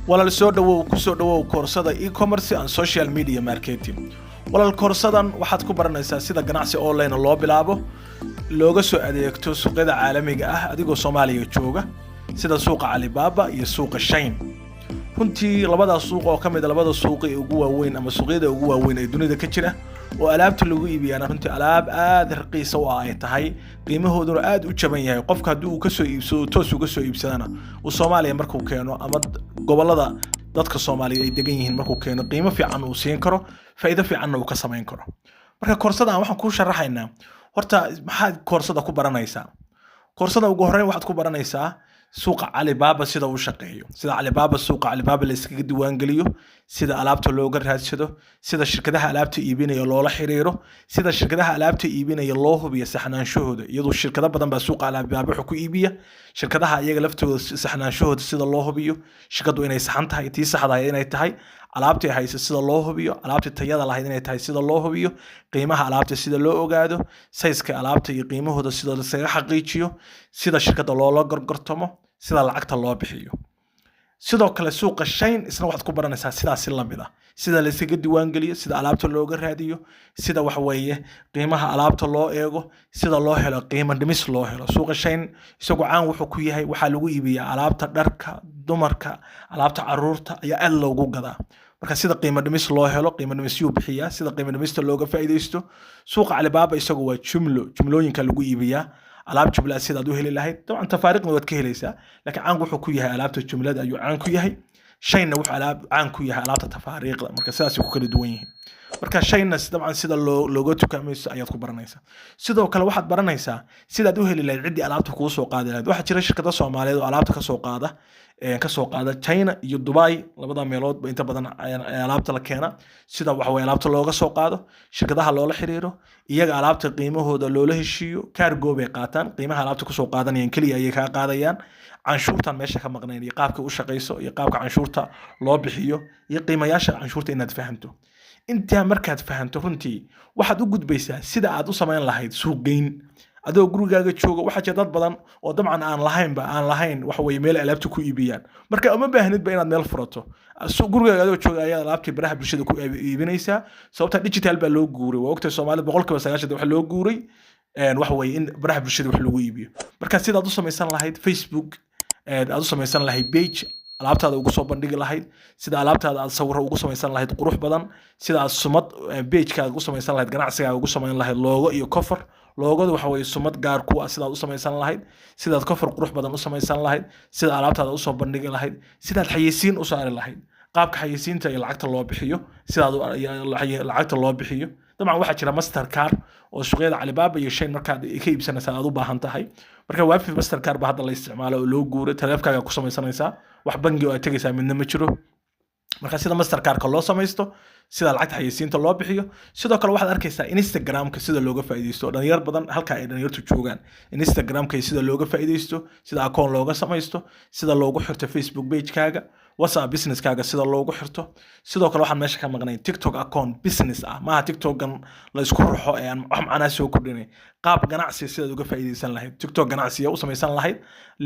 walaal soo dhawow ku soo dhawow koorsada e-commerce and social media marketing walaal koorsadan waxaad ku baranaysaa sida ganacsi online loo bilaabo looga soo adeegto suuqyada caalamiga ah adigoo Soomaaliya jooga sida suuqa Alibaba iyo suuqa Shein runtii labada suuq oo kamid ah labada suuq ee ugu waaweyn ama suuqyada ugu waaweyn ee dunida ka jira oo alaabta lagu iibiyana runtii alaab aad raqiis ah oo ay tahay qiimahooduna aad u jaban yahay qofka hadii uu ka soo iibsado toos uga soo iibsadana uu Soomaaliya markuu keeno ama gobolada dadka Soomaaliyeed ay degan yihiin markuu keeno qiimo fiican uu siin karo faa'iido fiican uu ka sameyn karo marka koorsada waxaan ku sharaxaynaa horta maxaad koorsada ku baranaysaa koorsada ugu horeyn waxaad ku baranaysaa suuqa Alibaba sida uu shaqeeyo sida suuqa Alibaba la iskaga diiwaan geliyo sida alaabta looga raadsado sida shirkadaha alaabta iibinaya loola xiriiro sida shirkadaha alaabta iibinaya loo hubiyo saxnaanshahooda iyadoo shirkado badan baa suuqa Alibaba wax ku iibiya shirkadaha iyaga laftooda saxnaanshahooda sida loo hubiyo shirkadu inay saxan tahay tii saxda ah inay tahay alaabta hayso sida loo hubiyo alaabta tayada lahayd inay tahay sida loo hubiyo qiimaha alaabta sida loo ogaado size-ka alaabta iyo qiimahooda sida la isaga xaqiijiyo sida shirkada loola gorgortamo sida lacagta loo bixiyo sidoo kale suuqa Shein isna waxaad ku baranaysaa sidaas la mid ah sida la isaga diiwaan geliyo sida alaabta looga raadiyo sida wax weeye qiimaha alaabta loo eego sida loo helo qiimo dhimis loo helo suuqa Shein isagu caan wuxuu ku yahay waxa lagu iibiyaa alaabta dharka dumarka alaabta caruurta ayaa aad loogu gadaa marka sida qiimo dhimis loo helo qiimo dhimis uu bixiyaa sida qiimo dhimista looga faa'iideysto suuqa Alibaba isagu waa jumlooyinka lagu iibiyaa alaab jumla sida aad u heli lahayd dabcan tafaariiqna waad ka helaysaa laakiin caan wuxuu ku yahay alaabta jumlada ayuu caan ku yahay Shein wuxuu caan ku yahay alaabta tafaariiqda marka sidaas ku kala duwan yihiin marka Shein dabcan sida looga tukaamayso ayaad ku baranaysaa sidoo kale waxaad baranaysaa sida aad u heli lahayd cidii alaabta kugu soo qaadi lahayd waxa jira shirkado Soomaaliyeed oo alaabta ka soo qaada China iyo Dubai labada meelood inta badan alaabta la keena sida wax way alaabta looga soo qaado shirkadaha loola xiriiro iyaga alaabta qiimahooda loola heshiiyo cargo bay qaataan qiimaha alaabta ku soo qaadanayaan kaliya ay ka qaadayaan canshuurtan meesha ka maqneen iyo qaabka u shaqeyso iyo qaabka canshuurta loo bixiyo iyo qiimayaasha canshuurta inaad fahanto inta markaad fahanto runtii waxaad u gudbaysaa sida aad u sameyn lahayd suuq geyn adoo gurigaaga jooga waxa jira dad badan oo dabcan aan lahayn wax way meel alaabta ku iibiyaan marka uma baahnidba inaad meel furato gurigaaga adoo jooga ayaa alaabta baraha bulshada ku iibinaysaa sababta digital baa loo guuray waa ogtahay Soomaalida 90% wax loo guuray wax way in baraha bulshada wax lagu iibiyo marka sidaad u samaysan lahayd Facebook aad u samaysan lahayd page alaabtaada ugu soo bandhigi lahayd sida alaabtaada aad sawir ugu samaysan lahayd qurux badan sida aad sumad page-kaaga ugu samaysan lahayd ganacsigaaga ugu samayn lahayd logo iyo cover loogadu waxa way sumad gaar ku ah sidaad u samaysan lahayd sidaad cover qurux badan u samaysan lahayd sida alaabtaada u soo bandhigi lahayd sidaad xayeysiin u saari lahayd qaabka xayeysiinta iyo lacagta loo bixiyo sidaad lacagta loo bixiyo dabcan waxa jira Mastercard oo suuqyada Alibaba iyo Shein markaad ka iibsanaysaa aad u baahan tahay marka waafi Mastercard ba hadda la isticmaalo oo loo guuray taleefankaaga ku samaysanaysaa wax bangi oo aad tagaysaa midna ma jiro marka sida Mastercard ka loo samaysto sida lacagta xayeysiinta loo bixiyo sidoo kale waxaad arkaysaa Instagram-ka sida looga faa'iideysto dhalinyar badan halka ay dhalinyartu joogaan Instagram-ka sida looga faa'iideysto sida account looga samaysto sida loogu xirto Facebook page-kaaga WhatsApp business-kaaga sida loogu xirto sidoo kale waxaan meesha ka maqnay TikTok account business ah ma TikTok-gan la isku ruxo ee aan wax macna soo kordhinay qaab ganacsi sida uga faa'iideysan lahayd TikTok ganacsiga u samaysan lahayd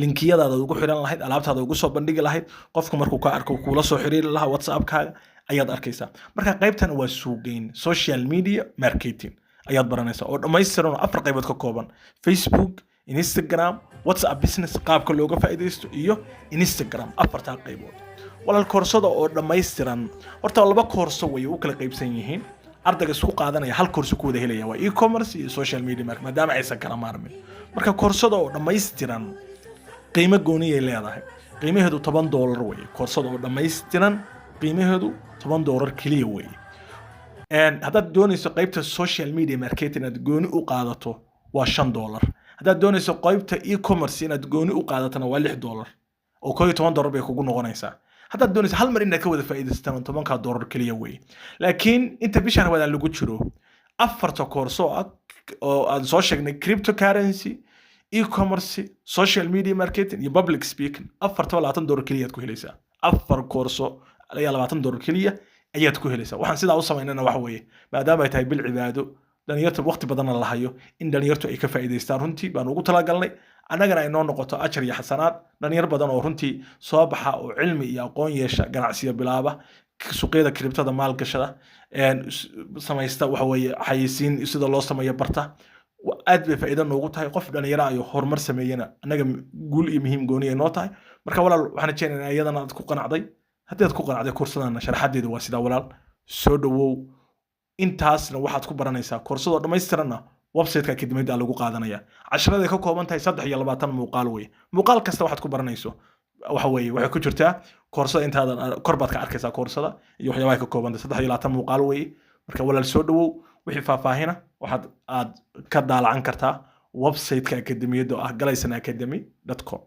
linkiyadaada ugu xiran lahayd alaabtaada ugu soo bandhigi lahayd qofku markuu ka arko kula soo xiriiri lahaa WhatsApp-kaaga ayaad arkaysaa marka qaybtan waa suuqeyn social media marketing ayaad baranaysaa oo dhammaystiran afar qaybood ka kooban Facebook Instagram WhatsApp business qaabka looga faa'iideysto iyo Instagram afarta qaybood walaal koorsada oo dhammaystiran horta laba koorso way u kala qaybsan yihiin ardayga isku qaadanaya hal koorso ku wada helaya waa e-commerce iyo social media marketing maadaama aysan kala maarmin marka koorsada oo dhammaystiran qiimo gooni ay leedahay qiimaheedu $10 way koorsada oo dhammaystiran qiimaheedu $10 kaliya way haddaad doonayso qaybta social media marketing aad gooni u qaadato waa $5 haddaad doonayso qaybta e-commerce inaad gooni u qaadatana waa $6 oo $12 bay kugu noqonaysaa haddaad doonayso hal mar inaad ka wada faa'iidaystaan $10 kaliya way laakiin inta bishan wada lagu jiro afarta koorso oo aan soo sheegnay cryptocurrency e-commerce social media marketing iyo public speaking $40 kaliya aad ku helaysaa afar koorso ayaa $20 kaliya ayaad ku helaysaa waxaan sidaa u sameynayna wax weeye maadaama ay tahay bil cibaado dhalinyarta waqti badan la hayo in dhalinyartu ay ka faa'iideystaan runtii baan ugu talagalnay annagana ay noo noqoto ajar iyo xasanaad dhalinyar badan oo runtii soo baxa oo cilmi iyo aqoon yeesha ganacsiyo bilaaba suuqyada kriptada maalgashada samaysta waxa weeye xayeysiin sida loo sameeyo barta aad bay faa'iido noogu tahay qof dhalinyaro ayo horumar sameeyana annaga guul iyo muhiim gooni ay noo tahay marka walaal waxaan rajeynayaa iyadana aad ku qanacday haddii aad ku qanacday koorsadana sharaxadeedu waa sidaa walaal soo dhawow intaasna waxaad ku baranaysaa koorsado dhammaystiranna website-ka akademiyada lagu qaadanaya casharada ka kooban tahay 23 muuqaal weeye muuqaal kasta waxaad ku baranayso waxa weeye waxay ku jirtaa koorsada intaadan kor baad ka arkaysaa koorsada iyo waxyaabaha ka kooban tahay 23 muuqaal weeye marka walaal soo dhawow wixii faahfaahina waxaad ka daalacan kartaa website-ka akademiyada ah galaysanacademy.com